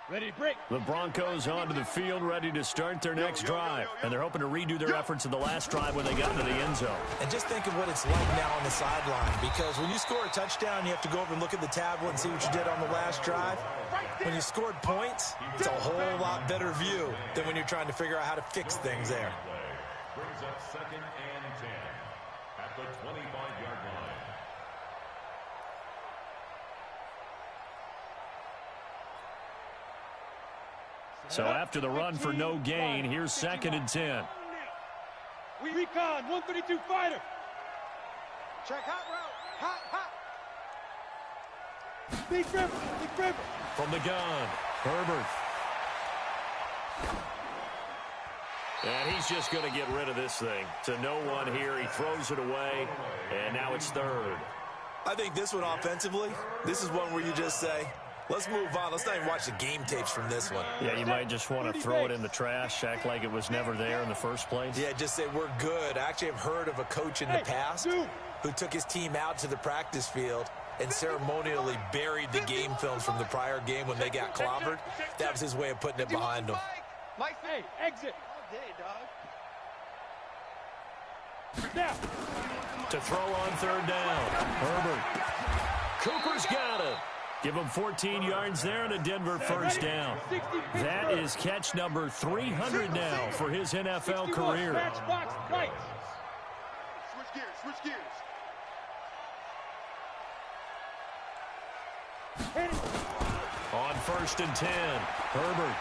D: Ready to break.
A: The Broncos onto the field, ready to start their next drive. And they're hoping to redo their efforts in the last drive when they got into the end zone.
F: And just think of what it's like now on the sideline, because when you score a touchdown, you have to go over and look at the tablet and see what you did on the last drive. When you scored points, it's a whole lot better view than when you're trying to figure out how to fix things there.
G: Brings up 2nd and 10 at the 25-yard line.
A: So after the run for no gain, here's 2nd and 10.
D: Recon, 132 fighter.
H: Check hot route. Hot.
D: Big river.
A: From the gun, Herbert. And he's just going to get rid of this thing. To no one here. He throws it away, and now it's 3rd.
F: I think this one offensively, this is one where you just say, let's move on. Let's not even watch the game tapes from this one.
A: Yeah, you might just want to throw it in the trash, act like it was never there in the first place.
F: Yeah, just say we're good. I actually have heard of a coach in the past who took his team out to the practice field and ceremonially buried the game films from the prior game when they got clobbered. That was his way of putting it behind them.
D: Hey, exit.
A: Now. To throw on 3rd down. Herbert. Cooper's got it. Give him 14 yards there and a Denver first down. That is catch number 300 now for his NFL career.
H: Switch gears.
A: On 1st and 10, Herbert.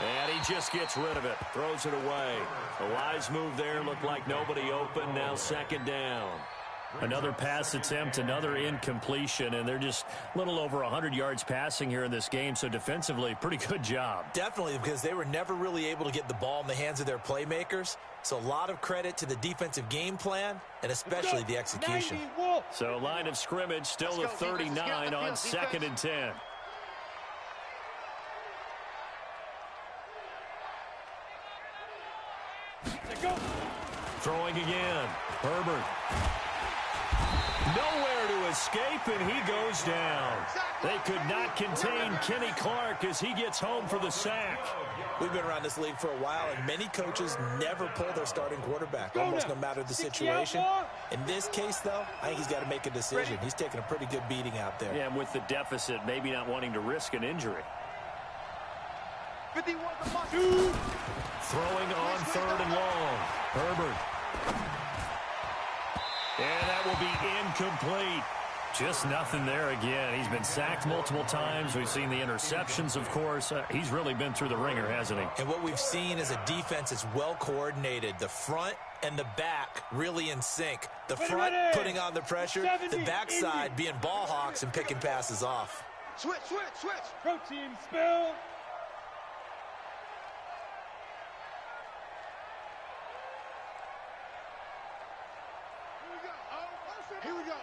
A: And he just gets rid of it. Throws it away. A wise move there. Looked like nobody open. Now second down. Another pass attempt, another incompletion, and they're just a little over 100 yards passing here in this game, so defensively, pretty good job.
F: Definitely, because they were never really able to get the ball in the hands of their playmakers, so a lot of credit to the defensive game plan and especially the execution.
A: So line of scrimmage still the 39 on second and 10. Throwing again. Herbert. Nowhere to escape, and he goes down. They could not contain Kenny Clark as he gets home for the sack.
F: We've been around this league for a while, and many coaches never pull their starting quarterback, almost no matter the situation. In this case, though, I think he's got to make a decision. He's taking a pretty good beating out there.
A: Yeah, and with the deficit, maybe not wanting to risk an injury.
H: 51 to Mark.
A: Throwing on third and long. Herbert. And that will be incomplete. Just nothing there again. He's been sacked multiple times. We've seen the interceptions, of course. He's really been through the ringer, hasn't he?
F: And what we've seen is a defense that's well coordinated. The front and the back really in sync. The front putting on the pressure. The backside being ball hawks and picking passes off.
H: Switch.
D: Protein spill.
H: Here we go.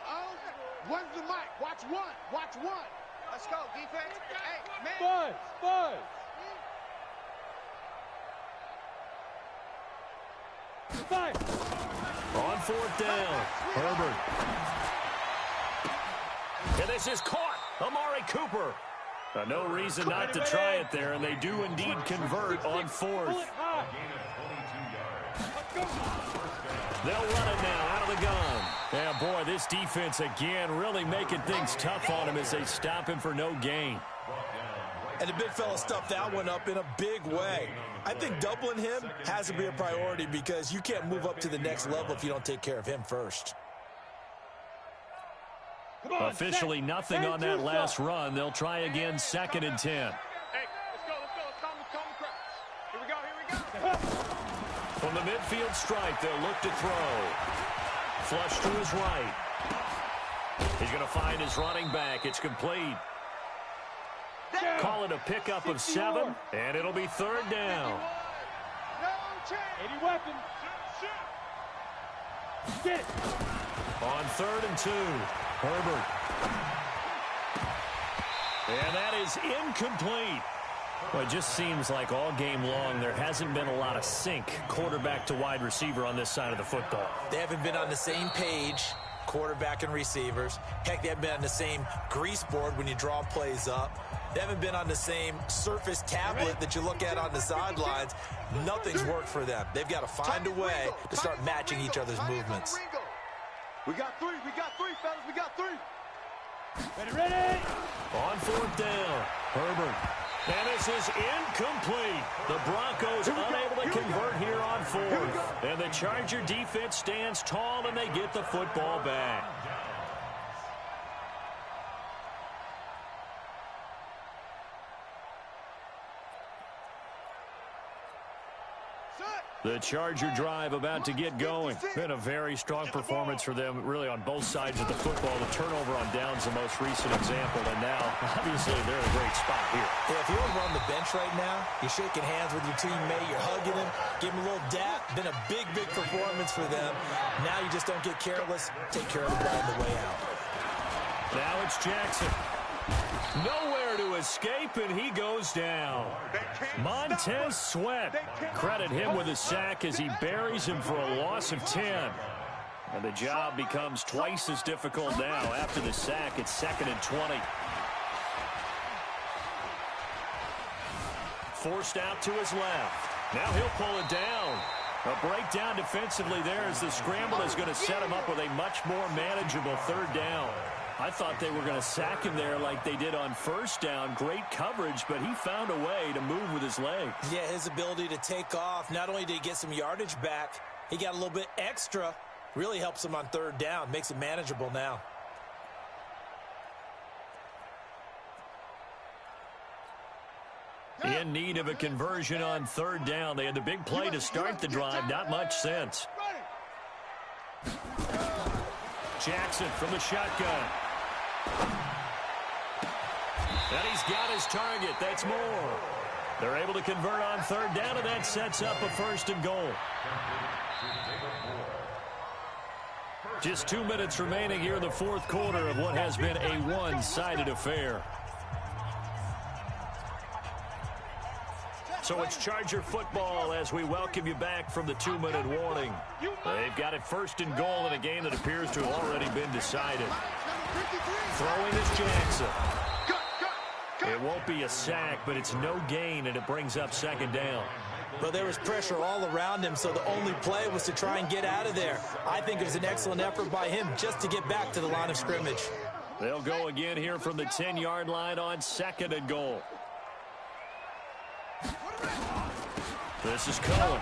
H: One's the mic. Watch one. Let's go, defense. Hey, man.
D: Buzz.
A: On fourth down, Herbert. And this is caught. Amari Cooper. No reason not to try it there, and they do indeed convert on fourth. They'll run it now out of the gun. Yeah, boy, this defense again really making things tough on him as they stop him for no gain.
F: And the big fella stuffed that one up in a big way. I think doubling him has to be a priority because you can't move up to the next level if you don't take care of him first.
A: Officially nothing on that last run. They'll try again second and 10.
E: Hey, let's go. Let's calm the crowd. Here we go.
A: From the midfield stripe, they'll look to throw. Flush to his right. He's going to find his running back. It's complete. Call it a pickup of 7, and it'll be third down.
H: No change.
D: 80 weapons. Get it.
A: On third and 2, Herbert. And that is incomplete. Well, it just seems like all game long there hasn't been a lot of sync quarterback to wide receiver on this side of the football.
F: They haven't been on the same page, quarterback and receivers. Heck, they haven't been on the same grease board when you draw plays up. They haven't been on the same surface tablet that you look at on the sidelines. Nothing's worked for them. They've got to find a way to start matching each other's movements.
H: We got three, fellas. We got three.
D: Ready.
A: On fourth down, Herbert. And this is incomplete. The Broncos unable to convert here on fourth. And the Charger defense stands tall, and they get the football back. The Charger drive about to get going. Been a very strong performance for them, really, on both sides of the football. The turnover on downs, the most recent example, and now, obviously, they're in a great spot here.
F: Yeah, if you're over on the bench right now, you're shaking hands with your teammate, you're hugging him, give him a little dap. Been a big performance for them. Now you just don't get careless. Take care of the ball on the way out.
A: Now it's Jackson. Nowhere to escape, and he goes down. Montez Sweat. Credit him with a sack as he buries him for a loss of 10. And the job becomes twice as difficult now. After the sack, it's second and 20. Forced out to his left. Now he'll pull it down. A breakdown defensively there as the scramble is going to set him up with a much more manageable third down. I thought they were going to sack him there like they did on first down. Great coverage, but he found a way to move with his legs.
F: Yeah, his ability to take off, not only did he get some yardage back, he got a little bit extra. Really helps him on third down, makes it manageable now.
A: In need of a conversion on third down. They had the big play to start the drive. Not much sense. Jackson from the shotgun. And he's got his target. That's more. They're able to convert on third down, and that sets up a 1st and goal. Just 2 minutes remaining here in the 4th quarter of what has been a one-sided affair. So it's Charger football as we welcome you back from the 2-minute warning. They've got it 1st and goal in a game that appears to have already been decided. Throwing is Jackson. It won't be a sack, but it's no gain, and it brings up 2nd down.
F: But there was pressure all around him, so the only play was to try and get out of there. I think it was an excellent effort by him just to get back to the line of scrimmage.
A: They'll go again here from the 10-yard line on 2nd and goal. This is Cohen.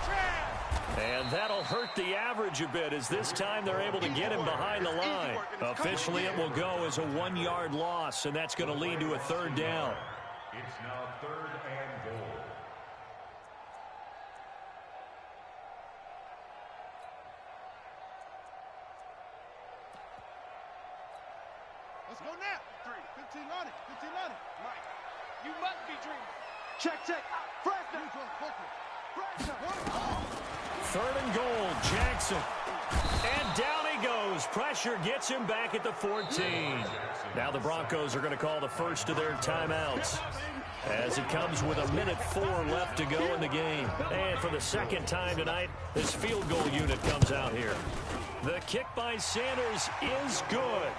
A: And that'll hurt the average a bit as this time they're able to get him behind the line. Officially, it will go as a 1-yard loss, and that's going to lead to a 3rd down.
G: It's now 3rd and goal.
D: Let's go now. 15 on it. 15 on it.
E: Mike, you must be dreaming.
H: Check. Fresh down.
A: 3rd and goal, Jackson. And down he goes. Pressure gets him back at the 14. Now the Broncos are going to call the first of their timeouts as it comes with 1:04 left to go in the game. And for the 2nd time tonight, this field goal unit comes out here. The kick by Sanders is good.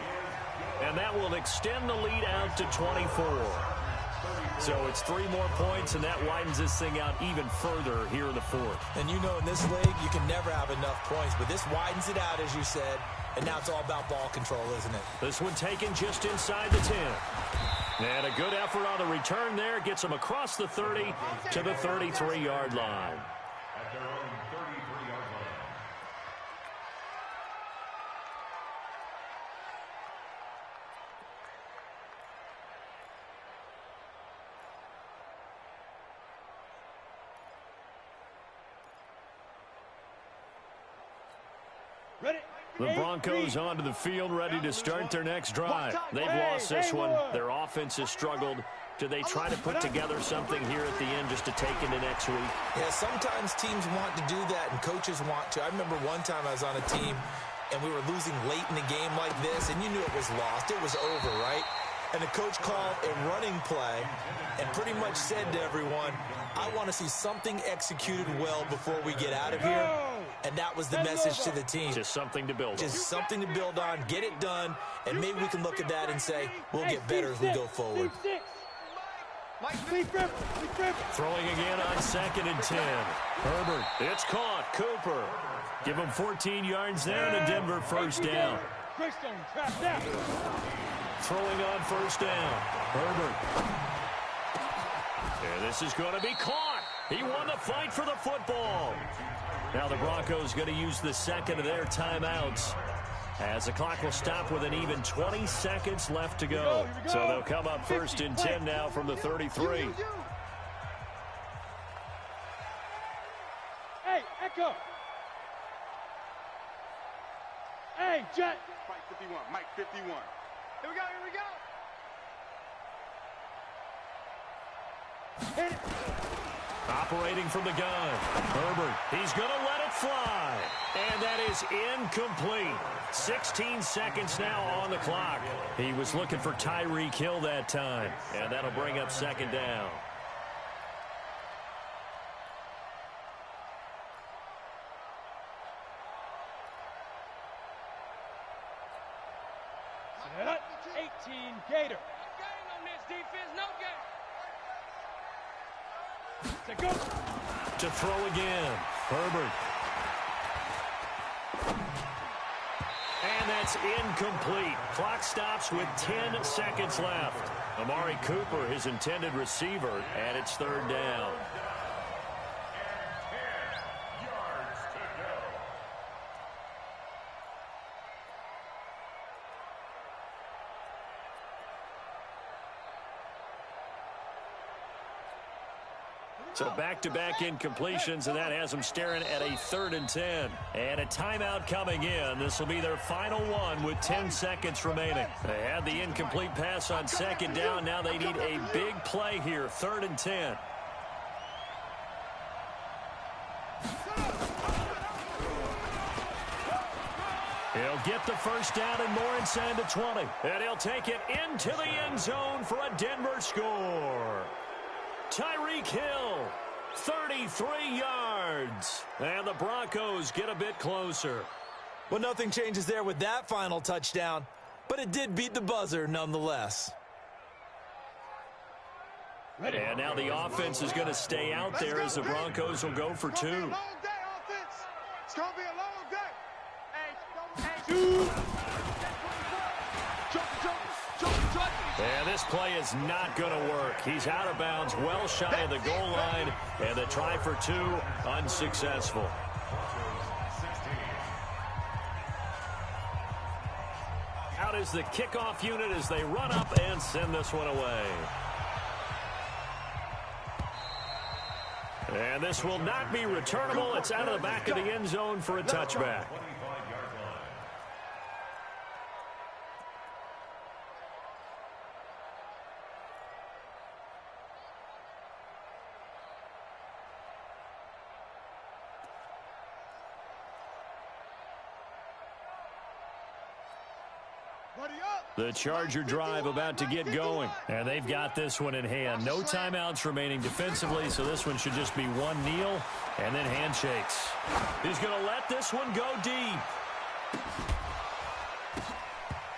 A: And that will extend the lead out to 24. So it's 3 more points, and that widens this thing out even further here in the 4th.
F: And you know in this league, you can never have enough points, but this widens it out, as you said, and now it's all about ball control, isn't it?
A: This one taken just inside the 10. And a good effort on the return there. Gets them across the 30 to the 33-yard line.
G: At their own 33-yard line.
D: Ready?
A: The Broncos onto the field, ready to start their next drive. They've lost this one. Their offense has struggled. Do they try to put together something here at the end just to take into next week?
F: Yeah, sometimes teams want to do that, and coaches want to. I remember one time I was on a team, and we were losing late in the game like this, and you knew it was lost. It was over, right? And the coach called a running play and pretty much said to everyone, I want to see something executed well before we get out of here. And that was the message to the team.
A: Just something to build on.
F: Just something to build on, get it done, and maybe we can look at that and say, we'll get better as we go forward.
A: Throwing again on 2nd and 10. Herbert, it's caught. Cooper. Give him 14 yards there and a Denver 1st down. Throwing on 1st down. Herbert. And this is going to be caught. He won the fight for the football. Now the Broncos going to use the 2nd of their timeouts as the clock will stop with an even 20 seconds left to go. So they'll come up 1st and 10 now from the 33.
D: Hey, Echo. Hey, Jet.
H: Mike 51. Mike 51.
E: Here we go.
D: Hit it.
A: Operating from the gun. Herbert, he's going to let it fly. And that is incomplete. 16 seconds now on the clock. He was looking for Tyreek Hill that time. And that'll bring up 2nd down.
D: Set. 18 Gator.
E: No gain on this defense, no gain.
D: To go.
A: To throw again. Herbert. And that's incomplete. Clock stops with 10 seconds left. Amari Cooper, his intended receiver, and it's 3rd down. So back-to-back incompletions, and that has them staring at a 3rd and 10. And a timeout coming in. This will be their final one with 10 seconds remaining. They had the incomplete pass on 2nd down. Now they need a big play here, 3rd and 10. He'll get the first down and more inside the 20. And he'll take it into the end zone for a Denver score. Tyreek Hill, 33 yards. And the Broncos get a bit closer.
F: Well, nothing changes there with that final touchdown, but it did beat the buzzer nonetheless.
A: And now the offense is going to stay out there as the Broncos will go for 2.
D: It's going to be a long day.
A: And this play is not going to work. He's out of bounds, well shy of the goal line, and the try for 2 unsuccessful. Out is the kickoff unit as they run up and send this one away. And this will not be returnable. It's out of the back of the end zone for a touchback. The Charger drive about to get going, and they've got this one in hand. No timeouts remaining defensively, so this one should just be one kneel and then handshakes. He's going to let this one go deep.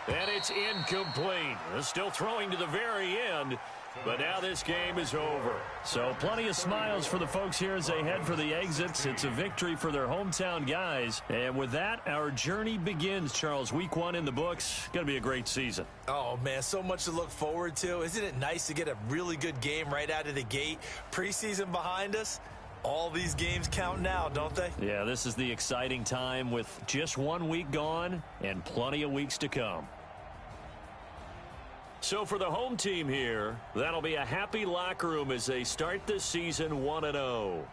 A: And it's incomplete. They're still throwing to the very end, but now this game is over. So plenty of smiles for the folks here as they head for the exits. It's a victory for their hometown guys. And with that, our journey begins, Charles. Week 1 in the books. Going to be a great season.
F: Oh, man, so much to look forward to. Isn't it nice to get a really good game right out of the gate? Preseason behind us. All these games count now, don't they?
A: Yeah, this is the exciting time with just 1 week gone and plenty of weeks to come. So for the home team here, that'll be a happy locker room as they start this season 1-0.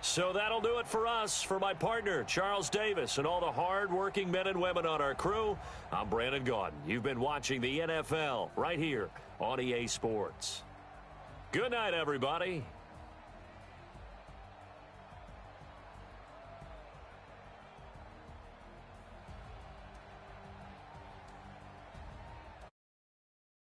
A: So that'll do it for us. For my partner, Charles Davis, and all the hard-working men and women on our crew, I'm Brandon Gaudin. You've been watching the NFL right here on EA Sports. Good night, everybody.